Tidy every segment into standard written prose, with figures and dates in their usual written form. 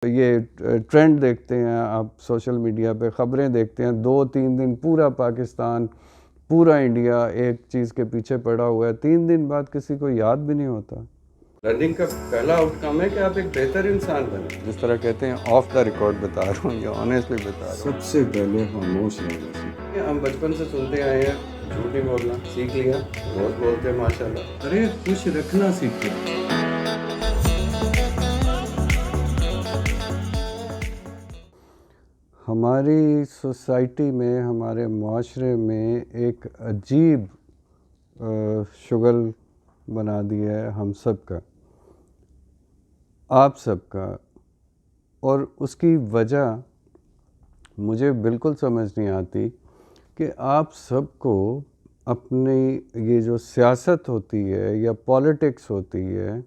یہ ٹرینڈ دیکھتے ہیں آپ سوشل میڈیا پہ، خبریں دیکھتے ہیں، 2-3 دن پورا پاکستان، پورا انڈیا ایک چیز کے پیچھے پڑا ہوا ہے، 3 دن بعد کسی کو یاد بھی نہیں ہوتا۔ لرننگ کا پہلا آؤٹ کم ہے کہ آپ ایک بہتر انسان بنیں، جس طرح کہتے ہیں آف دا ریکارڈ بتا رہا ہوں یا آنیسٹلی بتا رہا ہوں۔ سب سے پہلے خاموش رہنا سیکھیں۔ ہم بچپن سے سنتے آئے ہیں جھوٹ نہیں بولنا، سیکھ لیا، بہت بولتے ہیں ماشاءاللہ۔ ارے خوش رکھنا سیکھیں۔ ہماری سوسائٹی میں، ہمارے معاشرے میں ایک عجیب شغل بنا دیا ہے ہم سب کا، آپ سب کا، اور اس کی وجہ مجھے بالکل سمجھ نہیں آتی کہ آپ سب کو اپنی یہ جو سیاست ہوتی ہے یا پولیٹکس ہوتی ہے،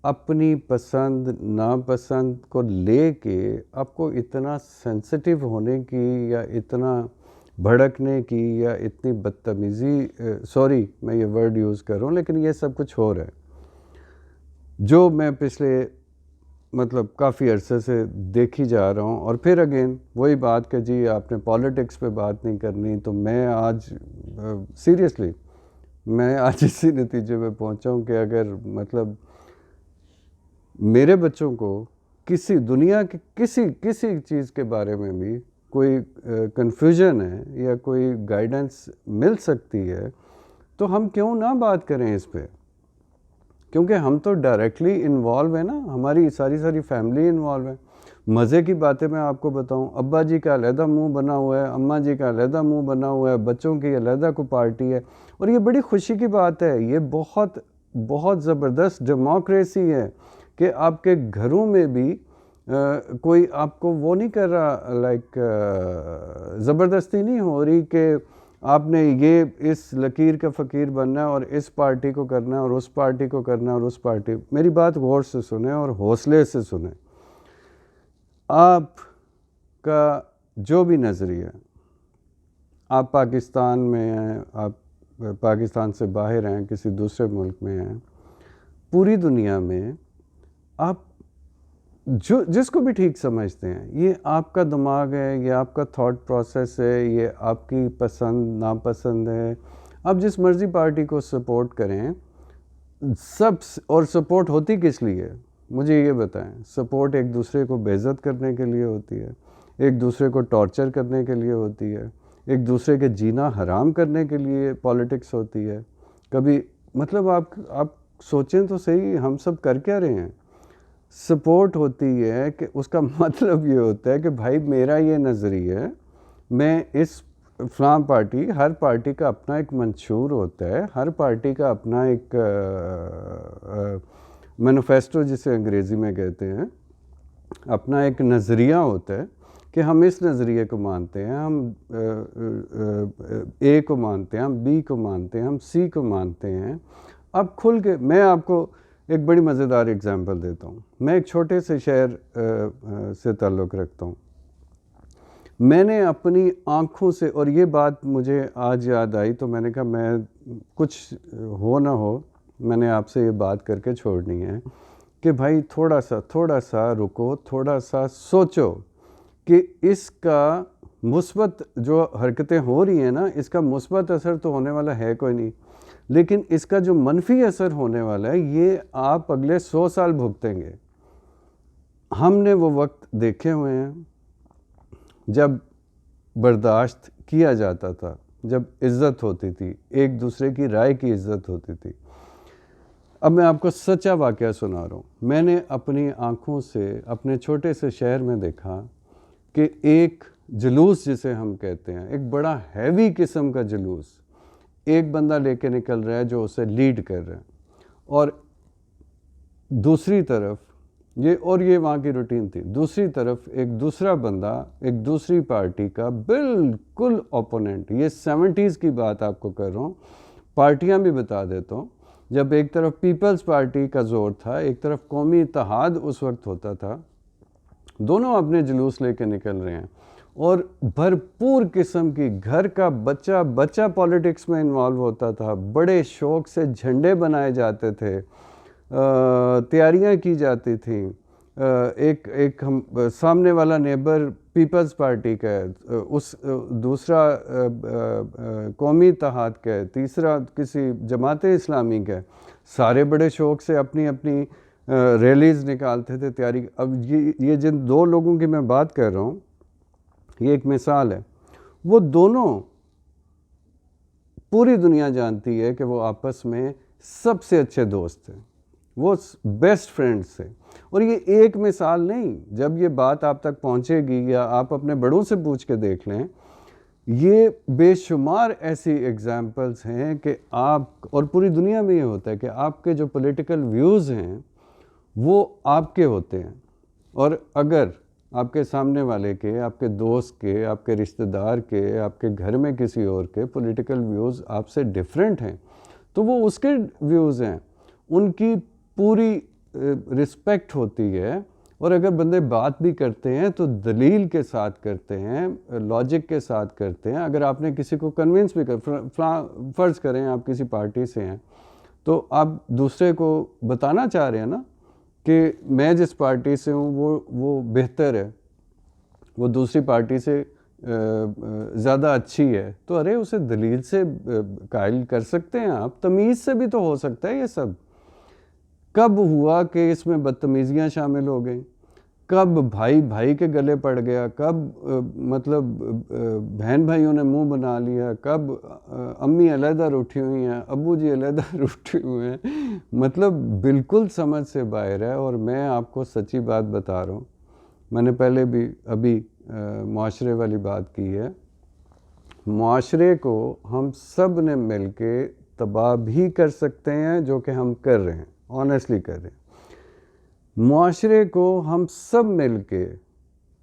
اپنی پسند ناپسند کو لے کے آپ کو اتنا سینسٹیو ہونے کی یا اتنا بھڑکنے کی یا اتنی بدتمیزی، سوری میں یہ ورڈ یوز کر رہا ہوں، لیکن یہ سب کچھ ہو رہا ہے جو میں پچھلے کافی عرصے سے دیکھی جا رہا ہوں۔ اور پھر اگین وہی بات کہ جی آپ نے پولیٹکس پہ بات نہیں کرنی، تو میں آج سیریسلی میں آج اسی نتیجے پہ پہنچا ہوں کہ اگر میرے بچوں کو کسی دنیا کے کسی چیز کے بارے میں بھی کوئی کنفیوژن ہے یا کوئی گائیڈنس مل سکتی ہے تو ہم کیوں نہ بات کریں اس پہ، کیونکہ ہم تو ڈائریکٹلی انوالو ہیں نا، ہماری ساری فیملی انوالو ہے۔ مزے کی باتیں میں آپ کو بتاؤں، ابا جی کا علیحدہ منہ بنا ہوا ہے، اماں جی کا علیحدہ منہ بنا ہوا ہے، بچوں کی علیحدہ کو پارٹی ہے، اور یہ بڑی خوشی کی بات ہے۔ یہ بہت زبردست ڈیموکریسی ہے کہ آپ کے گھروں میں بھی کوئی آپ کو وہ نہیں کر رہا، زبردستی نہیں ہو رہی کہ آپ نے یہ اس لکیر کا فقیر بننا ہے اور اس پارٹی کو کرنا ہے اور اس پارٹی کو کرنا ہے اور اس پارٹی۔ میری بات غور سے سنیں اور حوصلے سے سنیں۔ آپ کا جو بھی نظریہ، آپ پاکستان میں ہیں، آپ پاکستان سے باہر ہیں، کسی دوسرے ملک میں ہیں، پوری دنیا میں آپ جس کو بھی ٹھیک سمجھتے ہیں، یہ آپ کا دماغ ہے، یہ آپ کا تھاٹ پروسیس ہے، یہ آپ کی پسند ناپسند ہے۔ آپ جس مرضی پارٹی کو سپورٹ کریں، اور سپورٹ ہوتی کس لیے؟ مجھے یہ بتائیں۔ سپورٹ ایک دوسرے کو بے عزت کرنے کے لیے ہوتی ہے، ایک دوسرے کو ٹارچر کرنے کے لیے ہوتی ہے، ایک دوسرے کے جینا حرام کرنے کے لیے پولیٹکس ہوتی ہے۔ کبھی آپ سوچیں تو صحیح، ہم سب کر کیا رہے ہیں؟ سپورٹ ہوتی ہے کہ اس کا مطلب یہ ہوتا ہے کہ بھائی میرا یہ نظریہ ہے، میں اس فلاں پارٹی، ہر پارٹی کا اپنا ایک منشور ہوتا ہے، ہر پارٹی کا اپنا ایک مینیفیسٹو جسے انگریزی میں کہتے ہیں، اپنا ایک نظریہ ہوتا ہے کہ ہم اس نظریے کو مانتے ہیں، ہم اے کو مانتے ہیں، ہم بی کو مانتے ہیں، ہم سی کو مانتے ہیں۔ اب کھل کے میں آپ کو ایک بڑی مزیدار اگزامپل دیتا ہوں۔ میں ایک چھوٹے سے شہر سے تعلق رکھتا ہوں۔ میں نے اپنی آنکھوں سے، اور یہ بات مجھے آج یاد آئی تو میں نے کہا میں کچھ ہو نہ ہو، میں نے آپ سے یہ بات کر کے چھوڑنی ہے کہ بھائی تھوڑا سا رکو، تھوڑا سا سوچو کہ اس کا مثبت جو حرکتیں ہو رہی ہیں نا، اس کا مثبت اثر تو ہونے والا ہے کوئی نہیں، لیکن اس کا جو منفی اثر ہونے والا ہے یہ آپ اگلے 100 سال بھگتیں گے۔ ہم نے وہ وقت دیکھے ہوئے ہیں جب برداشت کیا جاتا تھا، جب عزت ہوتی تھی، ایک دوسرے کی رائے کی عزت ہوتی تھی۔ اب میں آپ کو سچا واقعہ سنا رہا ہوں۔ میں نے اپنی آنکھوں سے اپنے چھوٹے سے شہر میں دیکھا کہ ایک جلوس جسے ہم کہتے ہیں، ایک بڑا ہیوی قسم کا جلوس، ایک بندہ لے کے نکل رہا ہے جو اسے لیڈ کر رہا ہے، اور دوسری طرف یہ وہاں کی روٹین تھی، دوسری طرف ایک دوسرا بندہ ایک دوسری پارٹی کا بالکل اپوننٹ۔ یہ 70s کی بات آپ کو کر رہا ہوں، پارٹیاں بھی بتا دیتا ہوں۔ جب ایک طرف پیپلز پارٹی کا زور تھا، ایک طرف قومی اتحاد اس وقت ہوتا تھا، دونوں اپنے جلوس لے کے نکل رہے ہیں، اور بھرپور قسم کی گھر کا بچہ پولیٹکس میں انوالو ہوتا تھا، بڑے شوق سے جھنڈے بنائے جاتے تھے، تیاریاں کی جاتی تھیں، ایک ہم سامنے والا نیبر پیپلز پارٹی کا ہے، اس دوسرا قومی اتحاد کا ہے، تیسرا کسی جماعت اسلامی کا ہے، سارے بڑے شوق سے اپنی اپنی ریلیز نکالتے تھے تیاری. اب یہ جن دو لوگوں کی میں بات کر رہا ہوں، یہ ایک مثال ہے. وہ دونوں پوری دنیا جانتی ہے کہ وہ آپس میں سب سے اچھے دوست تھے، وہ بیسٹ فرینڈز تھے. اور یہ ایک مثال نہیں، جب یہ بات آپ تک پہنچے گی یا آپ اپنے بڑوں سے پوچھ کے دیکھ لیں، یہ بے شمار ایسی ایگزامپلز ہیں کہ آپ، اور پوری دنیا میں یہ ہوتا ہے کہ آپ کے جو پولیٹیکل ویوز ہیں وہ آپ کے ہوتے ہیں، اور اگر آپ کے سامنے والے کے، آپ کے دوست کے، آپ کے رشتہ دار کے، آپ کے گھر میں کسی اور کے پولیٹیکل ویوز آپ سے ڈیفرنٹ ہیں تو وہ اس کے ویوز ہیں، ان کی پوری رسپیکٹ ہوتی ہے. اور اگر بندے بات بھی کرتے ہیں تو دلیل کے ساتھ کرتے ہیں، لاجک کے ساتھ کرتے ہیں. اگر آپ نے کسی کو کنونس بھی فرض کریں آپ کسی پارٹی سے ہیں تو آپ دوسرے کو بتانا چاہ رہے ہیں نا کہ میں جس پارٹی سے ہوں وہ بہتر ہے، وہ دوسری پارٹی سے زیادہ اچھی ہے، تو ارے اسے دلیل سے قائل کر سکتے ہیں آپ، تمیز سے بھی تو ہو سکتا ہے. یہ سب کب ہوا کہ اس میں بدتمیزیاں شامل ہو گئیں؟ کب بھائی بھائی کے گلے پڑ گیا؟ کب مطلب بہن بھائیوں نے منہ بنا لیا؟ کب امی علیحدہ روٹھی ہوئی ہیں، ابو جی علیحدہ روٹھے ہوئے ہیں؟ مطلب بالکل سمجھ سے باہر ہے. اور میں آپ کو سچی بات بتا رہا ہوں، میں نے پہلے بھی ابھی معاشرے والی بات کی ہے. معاشرے کو ہم سب نے مل کے تباہ بھی کر سکتے ہیں، جو کہ ہم کر رہے ہیں، آنیسٹلی کر رہے ہیں. معاشرے کو ہم سب مل کے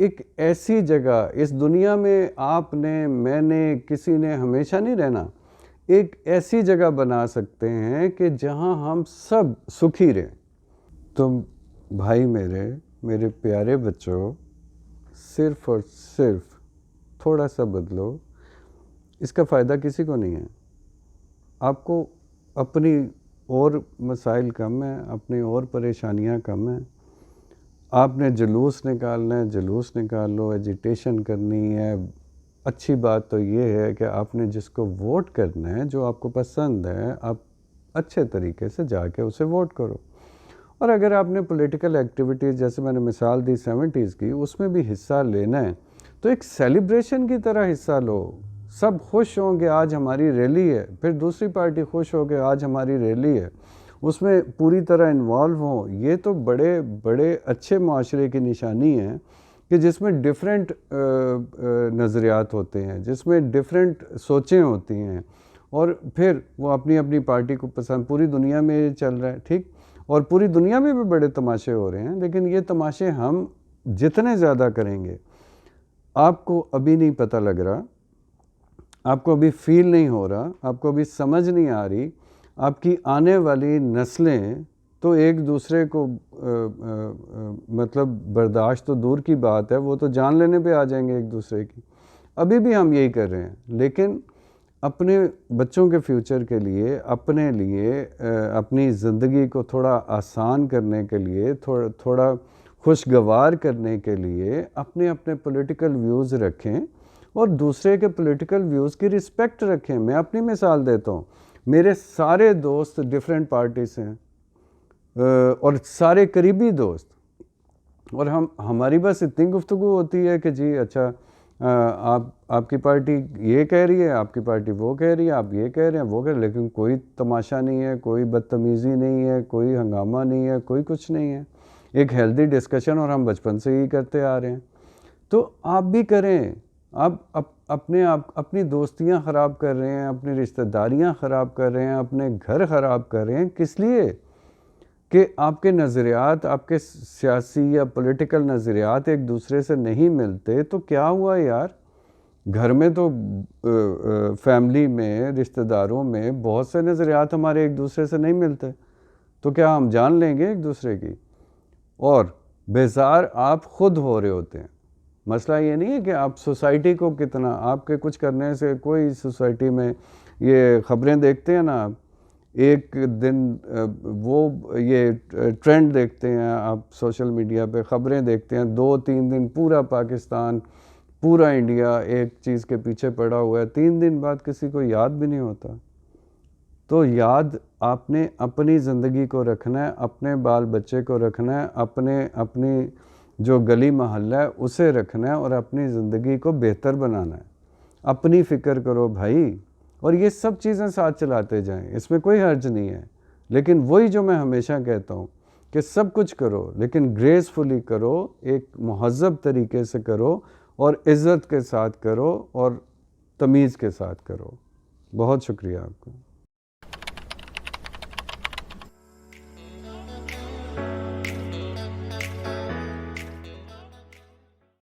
ایک ایسی جگہ اس دنیا میں، آپ نے، میں نے، کسی نے ہمیشہ نہیں رہنا، ایک ایسی جگہ بنا سکتے ہیں کہ جہاں ہم سب سکھی رہیں. تم بھائی میرے پیارے بچوں، صرف اور صرف تھوڑا سا بدلو، اس کا فائدہ کسی کو نہیں ہے. آپ کو اپنی اور مسائل کم ہیں، اپنی اور پریشانیاں کم ہیں. آپ نے جلوس نکالنا ہے، جلوس نکال لو، ایجیٹیشن کرنی ہے. اچھی بات تو یہ ہے کہ آپ نے جس کو ووٹ کرنا ہے، جو آپ کو پسند ہے، آپ اچھے طریقے سے جا کے اسے ووٹ کرو. اور اگر آپ نے پولیٹیکل ایکٹیویٹیز، جیسے میں نے مثال دی 70s کی، اس میں بھی حصہ لینا ہے تو ایک سیلیبریشن کی طرح حصہ لو. سب خوش ہوں کہ آج ہماری ریلی ہے، پھر دوسری پارٹی خوش ہو کہ آج ہماری ریلی ہے، اس میں پوری طرح انوالو ہوں. یہ تو بڑے بڑے اچھے معاشرے کی نشانی ہے کہ جس میں ڈیفرنٹ نظریات ہوتے ہیں، جس میں ڈیفرنٹ سوچیں ہوتی ہیں، اور پھر وہ اپنی اپنی پارٹی کو پسند. پوری دنیا میں یہ چل رہا ہے، ٹھیک، اور پوری دنیا میں بھی بڑے تماشے ہو رہے ہیں. لیکن یہ تماشے ہم جتنے زیادہ کریں گے، آپ کو ابھی نہیں پتہ لگ رہا، آپ کو ابھی فیل نہیں ہو رہا، آپ کو ابھی سمجھ نہیں آ رہی، آپ کی آنے والی نسلیں تو ایک دوسرے کو مطلب برداشت تو دور کی بات ہے، وہ تو جان لینے پہ آ جائیں گے ایک دوسرے کی. ابھی بھی ہم یہی کر رہے ہیں. لیکن اپنے بچوں کے فیوچر کے لیے، اپنے لیے، اپنی زندگی کو تھوڑا آسان کرنے کے لیے، تھوڑا خوشگوار کرنے کے لیے اپنے اپنے پولیٹیکل ویوز رکھیں اور دوسرے کے پولیٹیکل ویوز کی رسپیکٹ رکھیں. میں اپنی مثال دیتا ہوں، میرے سارے دوست ڈیفرنٹ پارٹی سے ہیں، اور سارے قریبی دوست، اور ہماری بس اتنی گفتگو ہوتی ہے کہ جی اچھا آپ کی پارٹی یہ کہہ رہی ہے، آپ کی پارٹی وہ کہہ رہی ہے، آپ یہ کہہ رہے ہیں، وہ کہہ رہے ہیں، لیکن کوئی تماشا نہیں ہے، کوئی بدتمیزی نہیں ہے، کوئی ہنگامہ نہیں ہے، کوئی کچھ نہیں ہے. ایک ہیلدی ڈسکشن، اور ہم بچپن سے ہی کرتے آ رہے ہیں. تو آپ بھی کریں. آپ اپنی دوستیاں خراب کر رہے ہیں، اپنی رشتہ داریاں خراب کر رہے ہیں، اپنے گھر خراب کر رہے ہیں. کس لیے؟ کہ آپ کے نظریات، آپ کے سیاسی یا پولیٹیکل نظریات ایک دوسرے سے نہیں ملتے. تو کیا ہوا یار؟ گھر میں تو فیملی میں، رشتہ داروں میں بہت سے نظریات ہمارے ایک دوسرے سے نہیں ملتے، تو کیا ہم جان لیں گے ایک دوسرے کی؟ اور بیزار آپ خود ہو رہے ہوتے ہیں. مسئلہ یہ نہیں ہے کہ آپ سوسائٹی کو کتنا، آپ کے کچھ کرنے سے کوئی سوسائٹی میں، یہ خبریں دیکھتے ہیں نا آپ، ایک دن وہ یہ ٹرینڈ دیکھتے ہیں آپ سوشل میڈیا پہ، خبریں دیکھتے ہیں، 2-3 دن پورا پاکستان، پورا انڈیا ایک چیز کے پیچھے پڑا ہوا ہے، 3 دن بعد کسی کو یاد بھی نہیں ہوتا۔ تو یاد آپ نے اپنی زندگی کو رکھنا ہے، اپنے بال بچے کو رکھنا ہے، اپنی جو گلی محلہ ہے اسے رکھنا ہے، اور اپنی زندگی کو بہتر بنانا ہے۔ اپنی فکر کرو بھائی، اور یہ سب چیزیں ساتھ چلاتے جائیں، اس میں کوئی حرج نہیں ہے۔ لیکن وہی جو میں ہمیشہ کہتا ہوں کہ سب کچھ کرو لیکن گریسفلی کرو، ایک مہذب طریقے سے کرو، اور عزت کے ساتھ کرو، اور تمیز کے ساتھ کرو۔ بہت شکریہ آپ کو۔